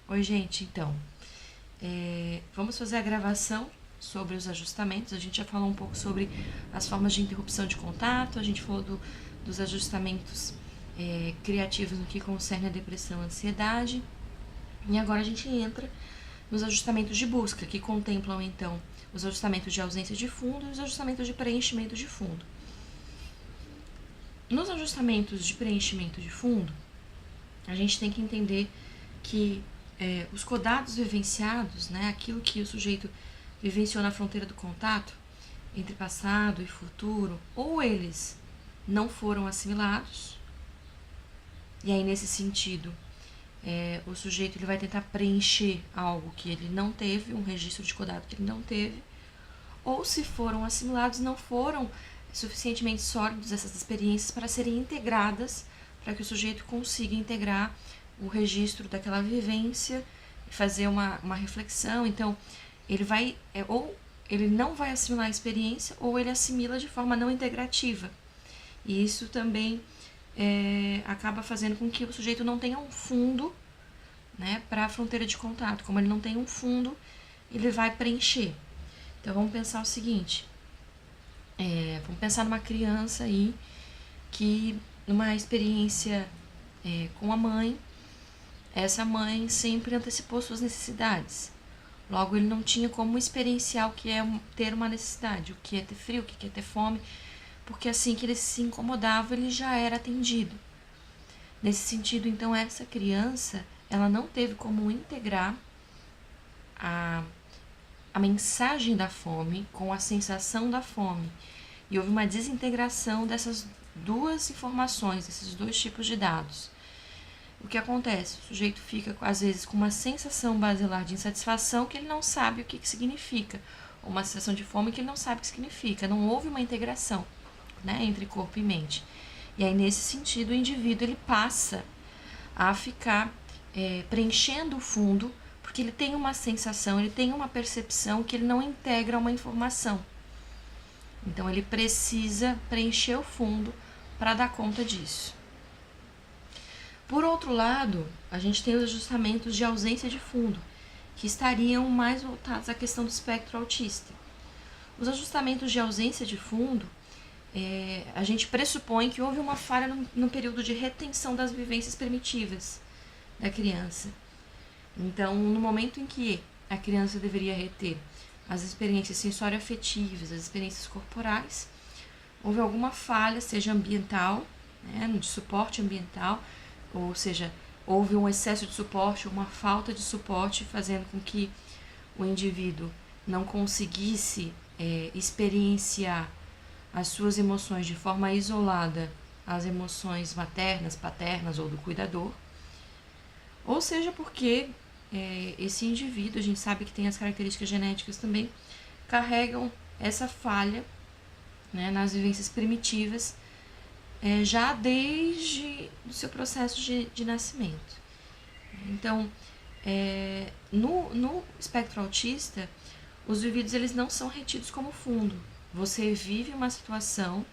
Oi, gente, então, vamos fazer a gravação sobre os ajustamentos. A gente já falou um pouco sobre as formas de interrupção de contato, a gente falou dos ajustamentos criativos no que concerne a depressão e a ansiedade, e agora a gente entra nos ajustamentos de busca, que contemplam, então, os ajustamentos de ausência de fundo e os ajustamentos de preenchimento de fundo. Nos ajustamentos de preenchimento de fundo, a gente tem que entender que os codados vivenciados, né, aquilo que o sujeito vivenciou na fronteira do contato entre passado e futuro, ou eles não foram assimilados, e aí nesse sentido o sujeito ele vai tentar preencher algo que ele não teve, um registro de codado que ele não teve, ou se foram assimilados, não foram suficientemente sólidos essas experiências para serem integradas, para que o sujeito consiga integrar o registro daquela vivência e fazer uma reflexão. Então, ele vai, ou ele não vai assimilar a experiência, ou ele assimila de forma não integrativa. E isso também acaba fazendo com que o sujeito não tenha um fundo, né, para a fronteira de contato. Como ele não tem um fundo, ele vai preencher. Então, vamos pensar o seguinte. Vamos pensar numa criança aí que, numa experiência com a mãe, essa mãe sempre antecipou suas necessidades. Logo, ele não tinha como experienciar o que é ter uma necessidade, o que é ter frio, o que é ter fome, porque assim que ele se incomodava, ele já era atendido. Nesse sentido, então, essa criança, ela não teve como integrar a mensagem da fome com a sensação da fome. E houve uma desintegração dessas duas informações, desses dois tipos de dados. O que acontece? O sujeito fica, às vezes, com uma sensação basilar de insatisfação que ele não sabe o que significa, ou uma sensação de fome que ele não sabe o que significa. Não houve uma integração, né, entre corpo e mente. E aí, nesse sentido, o indivíduo ele passa a ficar preenchendo o fundo, porque ele tem uma sensação, ele tem uma percepção que ele não integra uma informação. Então, ele precisa preencher o fundo para dar conta disso. Por outro lado, a gente tem os ajustamentos de ausência de fundo, que estariam mais voltados à questão do espectro autista. Os ajustamentos de ausência de fundo, a gente pressupõe que houve uma falha no período de retenção das vivências primitivas da criança. Então, no momento em que a criança deveria reter as experiências sensório-afetivas, as experiências corporais, houve alguma falha, seja ambiental, né, de suporte ambiental, ou seja, houve um excesso de suporte, uma falta de suporte, fazendo com que o indivíduo não conseguisse experienciar as suas emoções de forma isolada, as emoções maternas, paternas ou do cuidador, ou seja, porque esse indivíduo, a gente sabe que tem as características genéticas também, carregam essa falha, né, nas vivências primitivas, já desde o seu processo de nascimento. Então, no espectro autista, os vividos eles não são retidos como fundo. Você vive uma situação,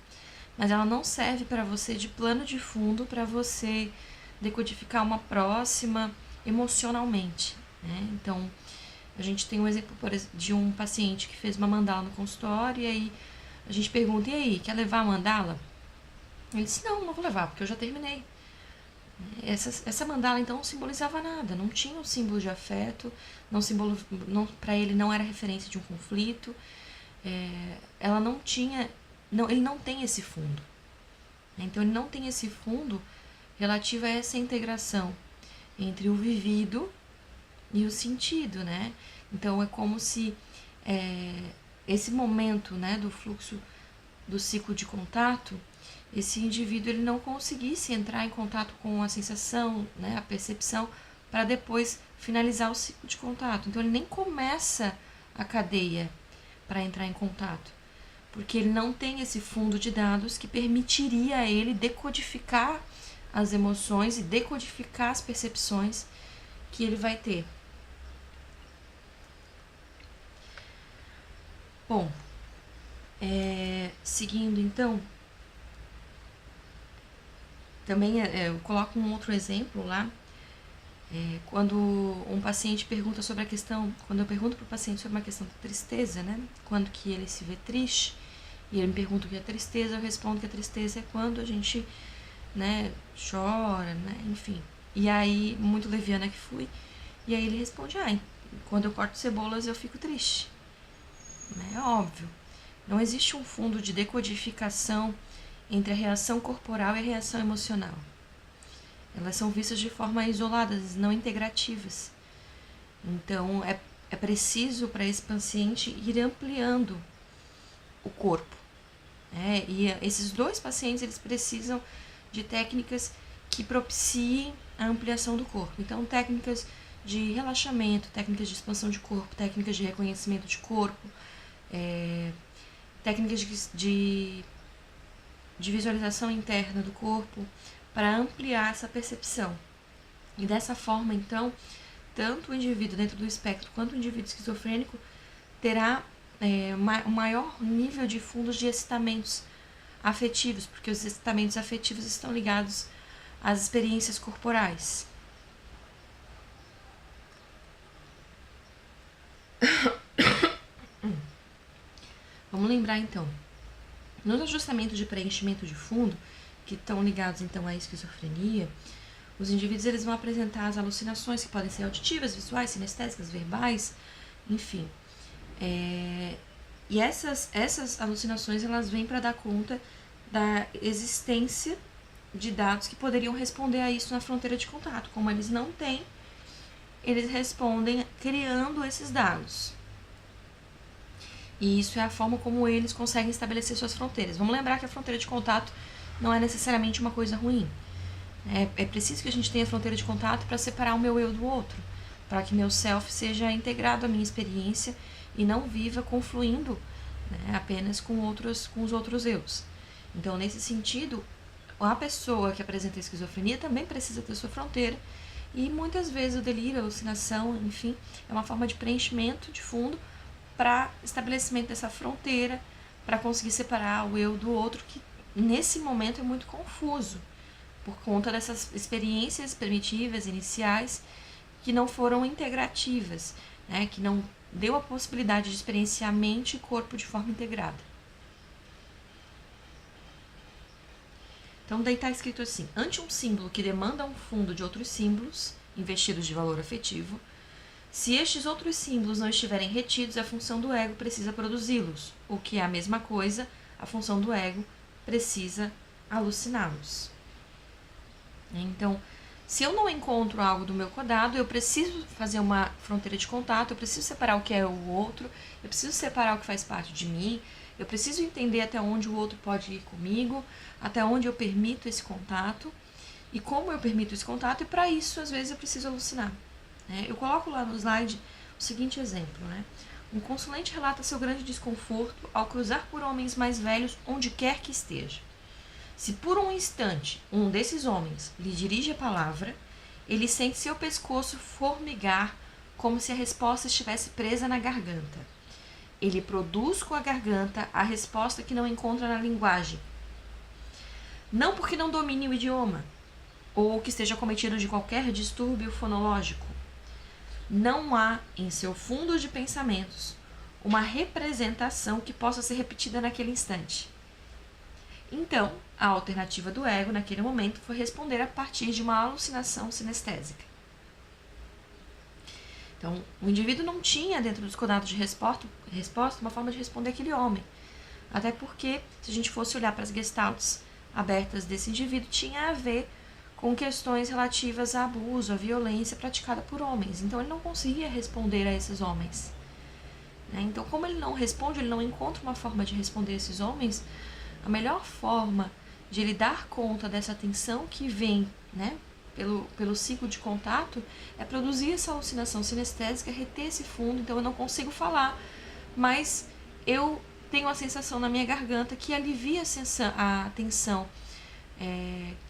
mas ela não serve para você de plano de fundo para você decodificar uma próxima emocionalmente, né? Então, a gente tem um exemplo de um paciente que fez uma mandala no consultório, e aí a gente pergunta, e aí, quer levar a mandala? Ele disse, não vou levar, porque eu já terminei. Essa mandala, então, não simbolizava nada, não tinha um símbolo de afeto, para ele não era referência de um conflito, ela não tinha, ele não tem esse fundo. Então, ele não tem esse fundo relativo a essa integração entre o vivido e o sentido, né? Então, é como se esse momento, né, do fluxo do ciclo de contato, esse indivíduo ele não conseguisse entrar em contato com a sensação, né, a percepção, para depois finalizar o ciclo de contato. Então, ele nem começa a cadeia para entrar em contato, porque ele não tem esse fundo de dados que permitiria a ele decodificar as emoções e decodificar as percepções que ele vai ter. Bom, seguindo então, também eu coloco um outro exemplo lá, Quando um paciente pergunta sobre a questão, quando eu pergunto para o paciente sobre uma questão de tristeza, né? Quando que ele se vê triste, e ele me pergunta o que é tristeza, eu respondo que a tristeza é quando a gente, né, chora, né, enfim. E aí, muito leviana que fui, e aí ele responde, quando eu corto cebolas eu fico triste. É óbvio. Não existe um fundo de decodificação entre a reação corporal e a reação emocional. Elas são vistas de forma isoladas, não integrativas. Então, é preciso para esse paciente ir ampliando o corpo. E esses dois pacientes, eles precisam de técnicas que propiciem a ampliação do corpo. Então, técnicas de relaxamento, técnicas de expansão de corpo, técnicas de reconhecimento de corpo, técnicas de visualização interna do corpo, para ampliar essa percepção. E dessa forma, então, tanto o indivíduo dentro do espectro quanto o indivíduo esquizofrênico terá um maior nível de fundos de excitamentos afetivos, porque os excitamentos afetivos estão ligados às experiências corporais. Vamos lembrar então, nos ajustamentos de preenchimento de fundo, que estão ligados então à esquizofrenia, os indivíduos eles vão apresentar as alucinações que podem ser auditivas, visuais, sinestésicas, verbais, enfim. E essas alucinações elas vêm para dar conta da existência de dados que poderiam responder a isso na fronteira de contato. Como eles não têm, eles respondem criando esses dados. E isso é a forma como eles conseguem estabelecer suas fronteiras. Vamos lembrar que a fronteira de contato não é necessariamente uma coisa ruim. É preciso que a gente tenha fronteira de contato para separar o meu eu do outro, para que meu self seja integrado à minha experiência e não viva confluindo, né, apenas com os outros eus. Então, nesse sentido, a pessoa que apresenta esquizofrenia também precisa ter sua fronteira, e muitas vezes o delírio, a alucinação, enfim, é uma forma de preenchimento de fundo para estabelecimento dessa fronteira, para conseguir separar o eu do outro, que nesse momento é muito confuso, por conta dessas experiências primitivas, iniciais, que não foram integrativas, né, que não deu a possibilidade de experienciar mente e corpo de forma integrada. Então, daí está escrito assim: ante um símbolo que demanda um fundo de outros símbolos, investidos de valor afetivo, se estes outros símbolos não estiverem retidos, a função do ego precisa produzi-los, o que é a mesma coisa, a função do ego precisa aluciná-los. Então, se eu não encontro algo do meu codado, eu preciso fazer uma fronteira de contato, eu preciso separar o que é o outro, eu preciso separar o que faz parte de mim, eu preciso entender até onde o outro pode ir comigo, até onde eu permito esse contato, e como eu permito esse contato, e para isso, às vezes, eu preciso alucinar. Eu coloco lá no slide o seguinte exemplo. Um consulente relata seu grande desconforto ao cruzar por homens mais velhos onde quer que esteja. Se por um instante um desses homens lhe dirige a palavra, ele sente seu pescoço formigar como se a resposta estivesse presa na garganta. Ele produz com a garganta a resposta que não encontra na linguagem. Não porque não domine o idioma, ou que esteja cometido de qualquer distúrbio fonológico. Não há em seu fundo de pensamentos uma representação que possa ser repetida naquele instante. Então, a alternativa do ego, naquele momento, foi responder a partir de uma alucinação sinestésica. Então, o indivíduo não tinha, dentro dos codados de resposta, uma forma de responder aquele homem. Até porque, se a gente fosse olhar para as gestalts abertas desse indivíduo, tinha a ver com questões relativas a abuso, a violência praticada por homens. Então, ele não conseguia responder a esses homens. Então, como ele não responde, ele não encontra uma forma de responder a esses homens, a melhor forma de ele dar conta dessa tensão que vem, pelo ciclo de contato, é produzir essa alucinação sinestésica, reter esse fundo. Então, eu não consigo falar, mas eu tenho a sensação na minha garganta que alivia a tensão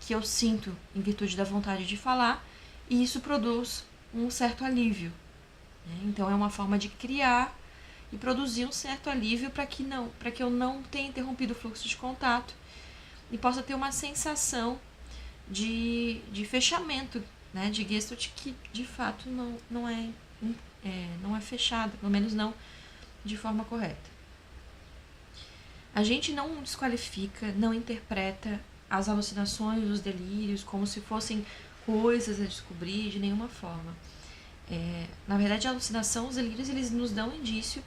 que eu sinto em virtude da vontade de falar, e isso produz um certo alívio. Então, é uma forma de criar e produzir um certo alívio para que eu não tenha interrompido o fluxo de contato e possa ter uma sensação de fechamento né, de Gestalt que de fato não é fechada, pelo menos não de forma correta. A gente não desqualifica, não interpreta as alucinações, os delírios como se fossem coisas a descobrir de nenhuma forma. Na verdade, a alucinação, os delírios, eles nos dão indício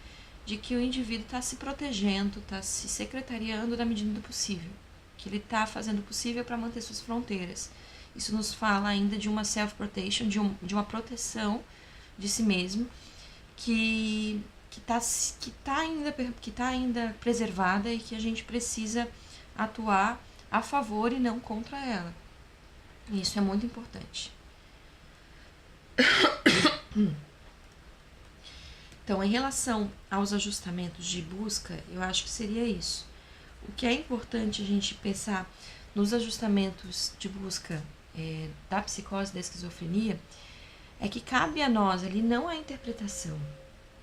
de que o indivíduo está se protegendo, está se secretariando na medida do possível, que ele está fazendo o possível para manter suas fronteiras. Isso nos fala ainda de uma self-protection, de uma proteção de si mesmo, que tá ainda preservada e que a gente precisa atuar a favor e não contra ela. Isso é muito importante. Então, em relação aos ajustamentos de busca, eu acho que seria isso. O que é importante a gente pensar nos ajustamentos de busca da psicose, da esquizofrenia, é que cabe a nós ali não a interpretação,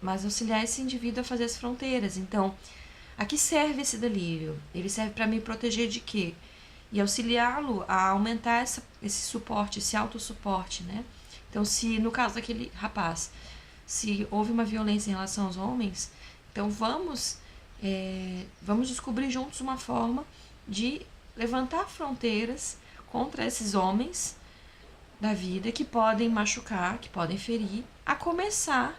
mas auxiliar esse indivíduo a fazer as fronteiras. Então, a que serve esse delírio? Ele serve para me proteger de quê? E auxiliá-lo a aumentar esse suporte, esse autossuporte, né? Então, se no caso daquele rapaz, se houve uma violência em relação aos homens, então vamos descobrir juntos uma forma de levantar fronteiras contra esses homens da vida que podem machucar, que podem ferir, a começar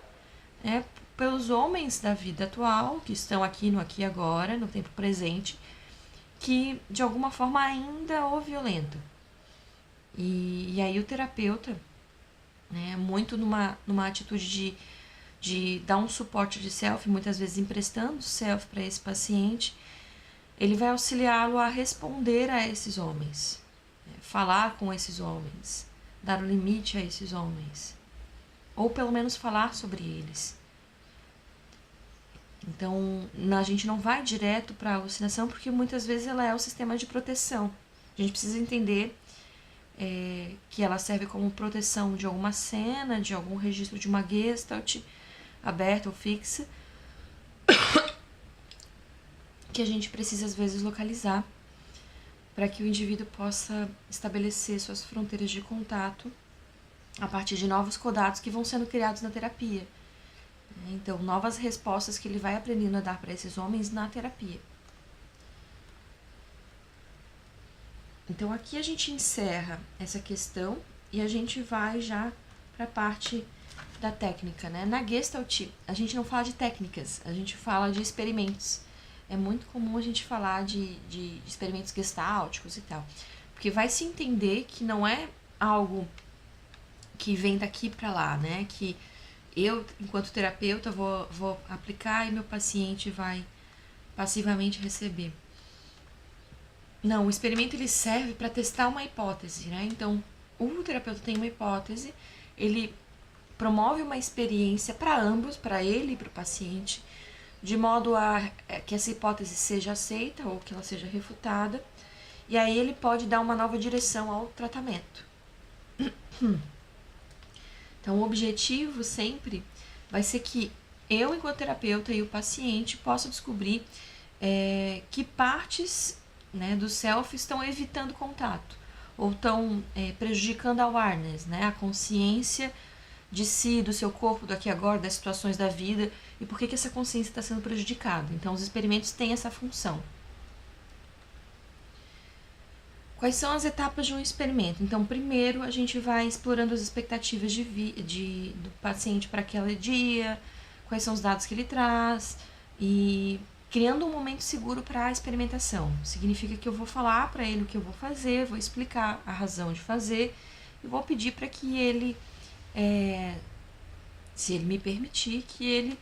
pelos homens da vida atual, que estão aqui no aqui e agora, no tempo presente, que de alguma forma ainda o violentam. E aí o terapeuta, muito numa atitude de dar um suporte de self, muitas vezes emprestando self para esse paciente, ele vai auxiliá-lo a responder a esses homens, falar com esses homens, dar um limite a esses homens, ou pelo menos falar sobre eles. Então, a gente não vai direto para a alucinação, porque muitas vezes ela é o sistema de proteção. A gente precisa entender que ela serve como proteção de alguma cena, de algum registro de uma gestalt, aberta ou fixa, que a gente precisa às vezes localizar para que o indivíduo possa estabelecer suas fronteiras de contato a partir de novos codados que vão sendo criados na terapia. Então, novas respostas que ele vai aprendendo a dar para esses homens na terapia. Então, aqui a gente encerra essa questão e a gente vai já para a parte da técnica, né? Na Gestalt, a gente não fala de técnicas, a gente fala de experimentos. É muito comum a gente falar de experimentos gestálticos e tal, porque vai se entender que não é algo que vem daqui para lá, né? Que eu, enquanto terapeuta, vou aplicar e meu paciente vai passivamente receber. Não, o experimento ele serve para testar uma hipótese, né? Então, o terapeuta tem uma hipótese, ele promove uma experiência para ambos, para ele e para o paciente, de modo a que essa hipótese seja aceita ou que ela seja refutada, e aí ele pode dar uma nova direção ao tratamento. Então, o objetivo sempre vai ser que eu, enquanto terapeuta, e o paciente possam descobrir que partes, né, do self estão evitando contato ou estão prejudicando a awareness, né, a consciência de si, do seu corpo, do aqui e agora, das situações da vida e por que essa consciência está sendo prejudicada. Então, os experimentos têm essa função. Quais são as etapas de um experimento? Então, primeiro a gente vai explorando as expectativas do paciente para aquele dia, quais são os dados que ele traz e criando um momento seguro para a experimentação. Significa que eu vou falar para ele o que eu vou fazer, vou explicar a razão de fazer e vou pedir para que ele, se ele me permitir, que ele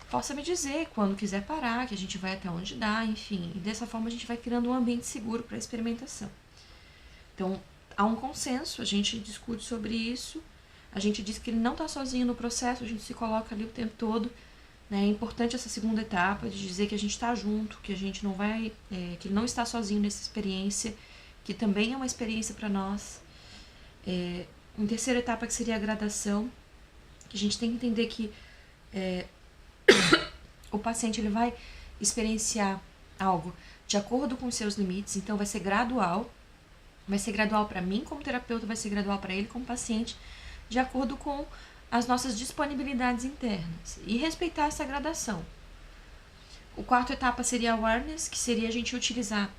possa me dizer quando quiser parar, que a gente vai até onde dá, enfim. E dessa forma a gente vai criando um ambiente seguro para a experimentação. Então, há um consenso, a gente discute sobre isso, a gente diz que ele não está sozinho no processo, a gente se coloca ali o tempo todo, né? É importante essa segunda etapa de dizer que a gente está junto, que a gente não vai, que ele não está sozinho nessa experiência, que também é uma experiência para nós. Uma terceira etapa que seria a gradação, que a gente tem que entender que o paciente ele vai experienciar algo de acordo com os seus limites, então vai ser gradual. Vai ser gradual para mim como terapeuta, vai ser gradual para ele como paciente, de acordo com as nossas disponibilidades internas. E respeitar essa gradação. O quarto etapa seria awareness, que seria a gente utilizar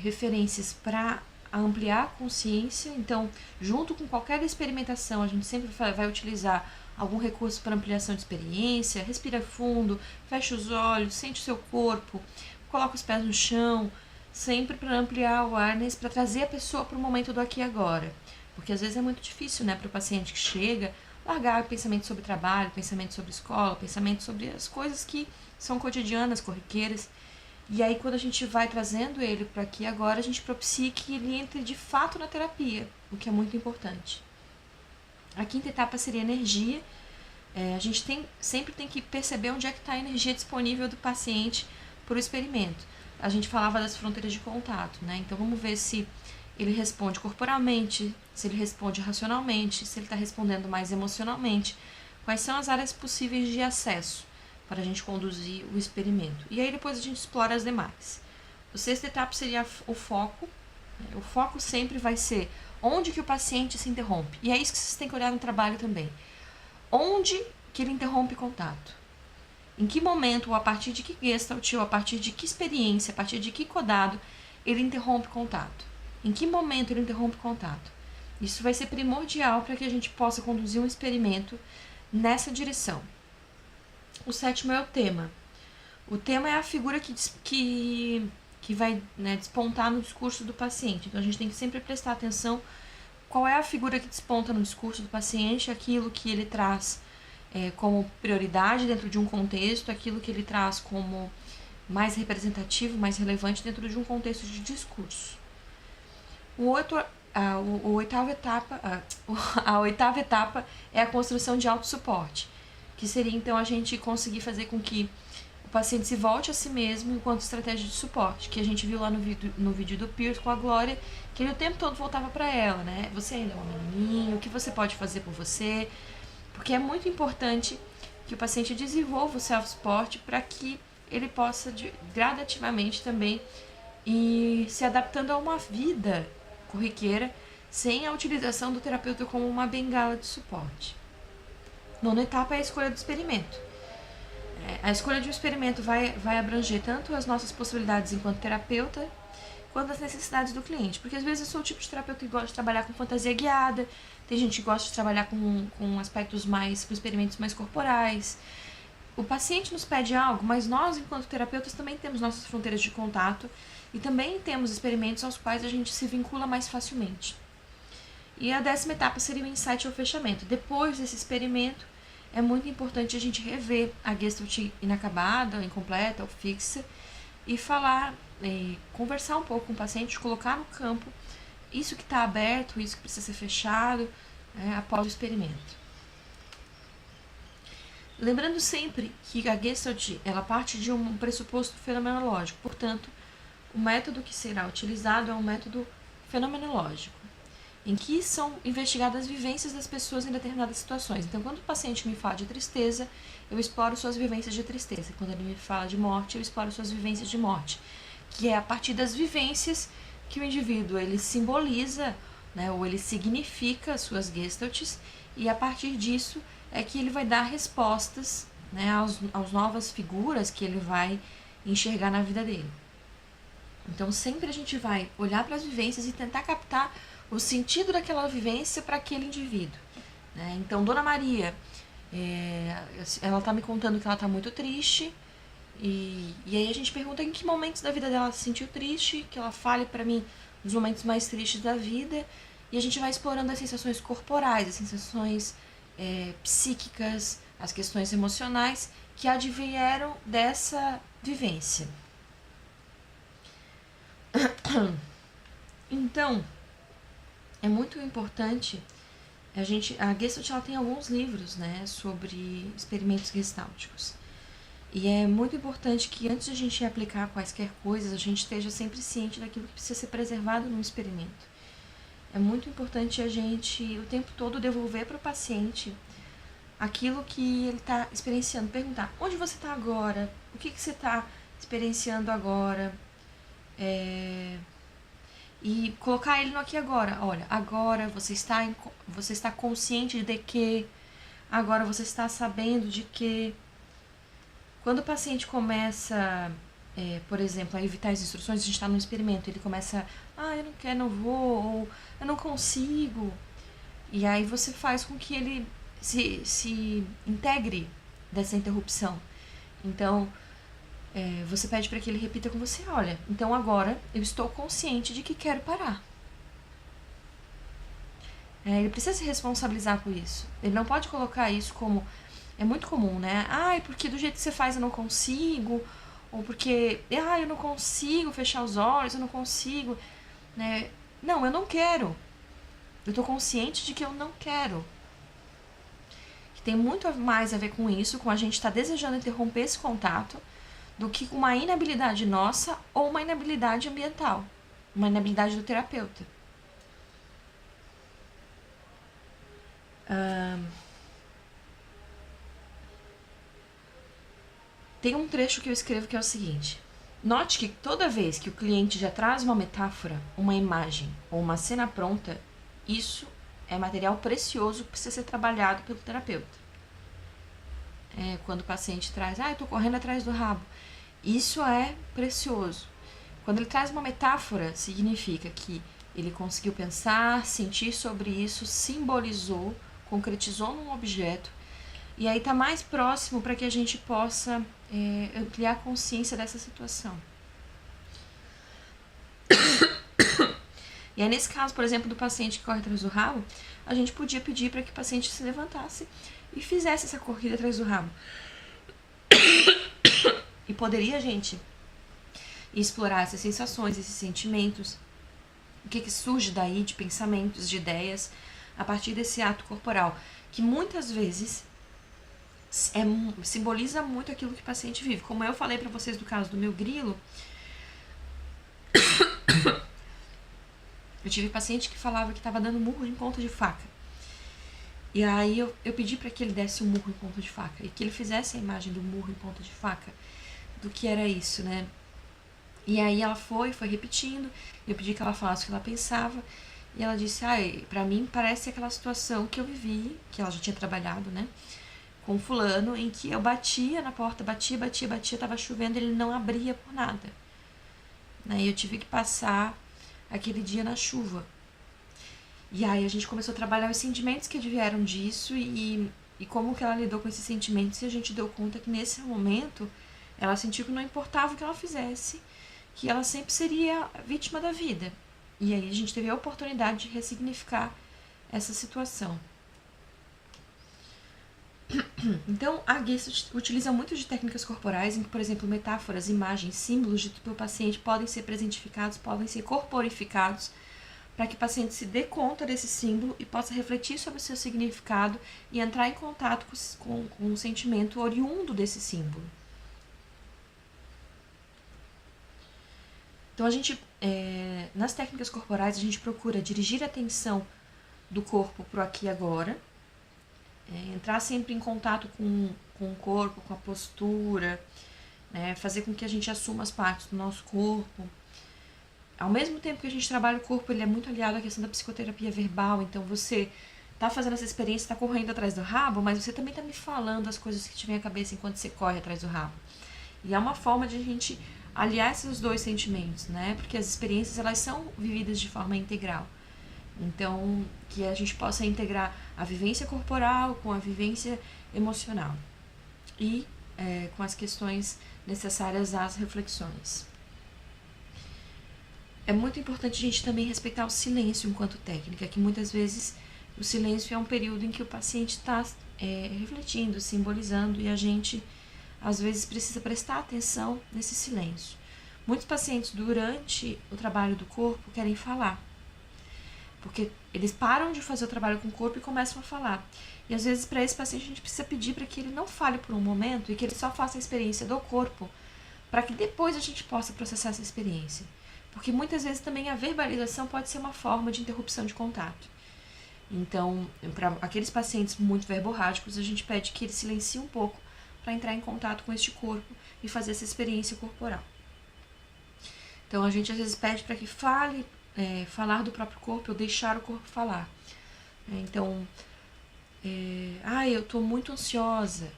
referências para ampliar a consciência. Então, junto com qualquer experimentação, a gente sempre vai utilizar algum recurso para ampliação de experiência. Respira fundo, fecha os olhos, sente o seu corpo, coloca os pés no chão, sempre para ampliar o awareness, para trazer a pessoa para o momento do aqui e agora. Porque às vezes é muito difícil, né, para o paciente que chega, largar pensamento sobre trabalho, pensamento sobre escola, pensamento sobre as coisas que são cotidianas, corriqueiras. E aí, quando a gente vai trazendo ele para aqui e agora, a gente propicia que ele entre de fato na terapia, o que é muito importante. A quinta etapa seria energia. A gente sempre tem que perceber onde é que está a energia disponível do paciente para o experimento. A gente falava das fronteiras de contato, né? Então, vamos ver se ele responde corporalmente, se ele responde racionalmente, se ele está respondendo mais emocionalmente. Quais são as áreas possíveis de acesso para a gente conduzir o experimento. E aí depois a gente explora as demais. O sexto etapa seria o foco. O foco sempre vai ser onde que o paciente se interrompe. E é isso que vocês têm que olhar no trabalho também. Onde que ele interrompe contato? Em que momento, ou a partir de que gestalt, ou a partir de que experiência, a partir de que codado, ele interrompe contato? Em que momento ele interrompe contato? Isso vai ser primordial para que a gente possa conduzir um experimento nessa direção. O sétimo é o tema. O tema é a figura que vai, né, despontar no discurso do paciente. Então, a gente tem que sempre prestar atenção qual é a figura que desponta no discurso do paciente, aquilo que ele traz como prioridade dentro de um contexto, aquilo que ele traz como mais representativo, mais relevante dentro de um contexto de discurso. A oitava etapa é a construção de autossuporte, que seria então a gente conseguir fazer com que o paciente se volte a si mesmo enquanto estratégia de suporte, que a gente viu lá no vídeo do Pierce com a Glória, que ele o tempo todo voltava para ela, né? Você ainda é um menininho, o que você pode fazer por você? Porque é muito importante que o paciente desenvolva o self-support para que ele possa gradativamente também ir se adaptando a uma vida corriqueira sem a utilização do terapeuta como uma bengala de suporte. Nona etapa é a escolha do experimento. A escolha de um experimento vai abranger tanto as nossas possibilidades enquanto terapeuta, quanto as necessidades do cliente. Porque às vezes eu sou o tipo de terapeuta que gosta de trabalhar com fantasia guiada, tem gente que gosta de trabalhar com aspectos com experimentos mais corporais. O paciente nos pede algo, mas nós, enquanto terapeutas, também temos nossas fronteiras de contato e também temos experimentos aos quais a gente se vincula mais facilmente. E a 10ª etapa seria o insight ou fechamento. Depois desse experimento, é muito importante a gente rever a gestalt inacabada, incompleta ou fixa e falar, conversar um pouco com o paciente, colocar no campo isso que está aberto, isso que precisa ser fechado, após o experimento. Lembrando sempre que a Gestalt ela parte de um pressuposto fenomenológico, portanto, o método que será utilizado é um método fenomenológico, em que são investigadas as vivências das pessoas em determinadas situações. Então, quando o paciente me fala de tristeza, eu exploro suas vivências de tristeza. Quando ele me fala de morte, eu exploro suas vivências de morte, que é a partir das vivências que o indivíduo ele simboliza, né, ou ele significa as suas gestalts, e a partir disso é que ele vai dar respostas, né, aos novas figuras que ele vai enxergar na vida dele. Então, sempre a gente vai olhar para as vivências e tentar captar o sentido daquela vivência para aquele indivíduo, né? Então, Dona Maria, ela está me contando que ela está muito triste, e aí a gente pergunta em que momentos da vida dela ela se sentiu triste, que ela fale para mim os momentos mais tristes da vida, e a gente vai explorando as sensações corporais, as sensações psíquicas, as questões emocionais que advieram dessa vivência. Então, é muito importante a Gestalt ela tem alguns livros, né, sobre experimentos gestálticos. E é muito importante que antes de a gente aplicar quaisquer coisas, a gente esteja sempre ciente daquilo que precisa ser preservado no experimento. É muito importante a gente, o tempo todo, devolver para o paciente aquilo que ele está experienciando. Perguntar, onde você está agora? O que você está experienciando agora? e colocar ele no aqui e agora. Olha, agora você está consciente de que, agora você está sabendo de que. Quando o paciente começa, por exemplo, a evitar as instruções, a gente está num experimento, ele começa, eu não quero, não vou, ou eu não consigo. E aí você faz com que ele se integre dessa interrupção. Então, você pede para que ele repita com você, olha, então agora eu estou consciente de que quero parar. Ele precisa se responsabilizar por isso. Ele não pode colocar isso como... É muito comum, né? Porque do jeito que você faz eu não consigo, ou porque, eu não consigo fechar os olhos, eu não consigo, né? Não, eu não quero. Eu tô consciente de que eu não quero. Que tem muito mais a ver com isso, com a gente estar desejando interromper esse contato, do que com uma inabilidade nossa ou uma inabilidade ambiental, uma inabilidade do terapeuta. Tem um trecho que eu escrevo que é o seguinte: note que toda vez que o cliente já traz uma metáfora, uma imagem ou uma cena pronta, isso é material precioso que precisa ser trabalhado pelo terapeuta. Quando o paciente traz, eu tô correndo atrás do rabo, isso é precioso. Quando ele traz uma metáfora, significa que ele conseguiu pensar, sentir sobre isso, simbolizou, concretizou num objeto, e aí está mais próximo para que a gente possa ampliar a consciência dessa situação. E aí, nesse caso, por exemplo, do paciente que corre atrás do rabo, a gente podia pedir para que o paciente se levantasse e fizesse essa corrida atrás do rabo. E poderia a gente explorar essas sensações, esses sentimentos, o que surge daí de pensamentos, de ideias, a partir desse ato corporal, que muitas vezes simboliza muito aquilo que o paciente vive. Como eu falei para vocês do caso do meu grilo, eu tive paciente que falava que estava dando murro em ponta de faca. E aí eu pedi para que ele desse um murro em ponta de faca e que ele fizesse a imagem do murro em ponta de faca, do que era isso, né? E aí ela foi repetindo, eu pedi que ela falasse o que ela pensava, e ela disse, pra mim parece aquela situação que eu vivi, que ela já tinha trabalhado, né, com fulano, em que eu batia na porta, batia, tava chovendo, ele não abria por nada. E eu tive que passar aquele dia na chuva. E aí a gente começou a trabalhar os sentimentos que vieram disso e como que ela lidou com esses sentimentos, e a gente deu conta que nesse momento ela sentiu que não importava o que ela fizesse, que ela sempre seria vítima da vida. E aí a gente teve a oportunidade de ressignificar essa situação. Então, a Gestalt utiliza muito de técnicas corporais, em que, por exemplo, metáforas, imagens, símbolos do paciente podem ser presentificados, podem ser corporificados, para que o paciente se dê conta desse símbolo e possa refletir sobre o seu significado e entrar em contato com o sentimento oriundo desse símbolo. Então, a gente, nas técnicas corporais, a gente procura dirigir a atenção do corpo para o aqui e agora, entrar sempre em contato com o corpo, com a postura, né, fazer com que a gente assuma as partes do nosso corpo. Ao mesmo tempo que a gente trabalha o corpo, ele é muito aliado à questão da psicoterapia verbal, então você tá fazendo essa experiência, tá correndo atrás do rabo, mas você também tá me falando as coisas que te vem à cabeça enquanto você corre atrás do rabo. E é uma forma de a gente aliar esses dois sentimentos, né? Porque as experiências, elas são vividas de forma integral. Então, que a gente possa integrar a vivência corporal com a vivência emocional e com as questões necessárias às reflexões. É muito importante a gente também respeitar o silêncio enquanto técnica, que muitas vezes o silêncio é um período em que o paciente está refletindo, simbolizando, e a gente às vezes precisa prestar atenção nesse silêncio. Muitos pacientes, durante o trabalho do corpo, querem falar, porque eles param de fazer o trabalho com o corpo e começam a falar. E às vezes, para esse paciente, a gente precisa pedir para que ele não fale por um momento e que ele só faça a experiência do corpo, para que depois a gente possa processar essa experiência. Porque muitas vezes também a verbalização pode ser uma forma de interrupção de contato. Então, para aqueles pacientes muito verborrágicos, a gente pede que ele silencie um pouco para entrar em contato com este corpo e fazer essa experiência corporal. Então, a gente às vezes pede para que fale falar do próprio corpo, ou deixar o corpo falar. Então, eu tô muito ansiosa.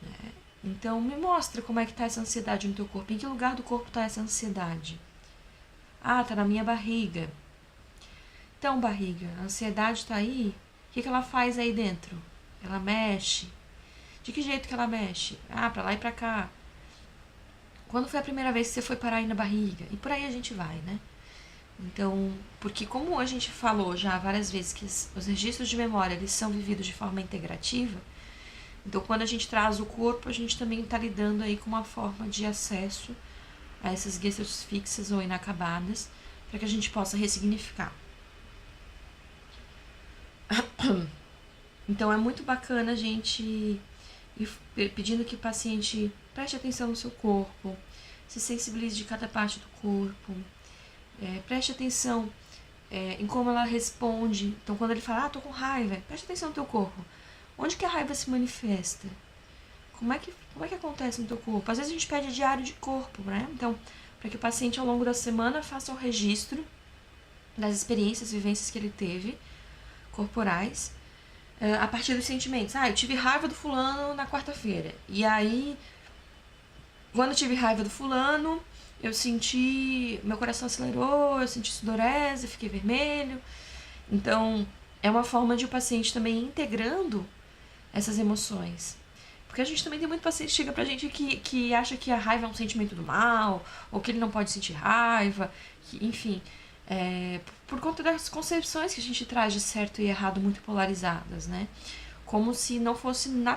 Né? Então, me mostra como é que tá essa ansiedade no teu corpo. Em que lugar do corpo tá essa ansiedade? Ah, tá na minha barriga. Então, barriga, a ansiedade tá aí. O que ela faz aí dentro? Ela mexe. De que jeito que ela mexe? Ah, pra lá e pra cá. Quando foi a primeira vez que você foi parar aí na barriga? E por aí a gente vai, né? Então, porque como a gente falou já várias vezes que os registros de memória eles são vividos de forma integrativa, então quando a gente traz o corpo, a gente também está lidando aí com uma forma de acesso a essas gestas fixas ou inacabadas, para que a gente possa ressignificar. Então é muito bacana a gente ir pedindo que o paciente preste atenção no seu corpo, se sensibilize de cada parte do corpo, preste atenção em como ela responde. Então quando ele fala, tô com raiva, preste atenção no teu corpo. Onde que a raiva se manifesta? Como é que acontece no teu corpo? Às vezes a gente pede diário de corpo, né? Então, para que o paciente ao longo da semana faça um registro das experiências, vivências que ele teve, corporais, a partir dos sentimentos. Eu tive raiva do fulano na quarta-feira. E aí, quando eu tive raiva do fulano, eu senti, meu coração acelerou, eu senti sudorese, fiquei vermelho. Então, é uma forma de o paciente também integrando essas emoções. Porque a gente também tem muito paciente que chega pra gente que acha que a raiva é um sentimento do mal, ou que ele não pode sentir raiva, enfim, por conta das concepções que a gente traz de certo e errado muito polarizadas, né? Como se não fosse nada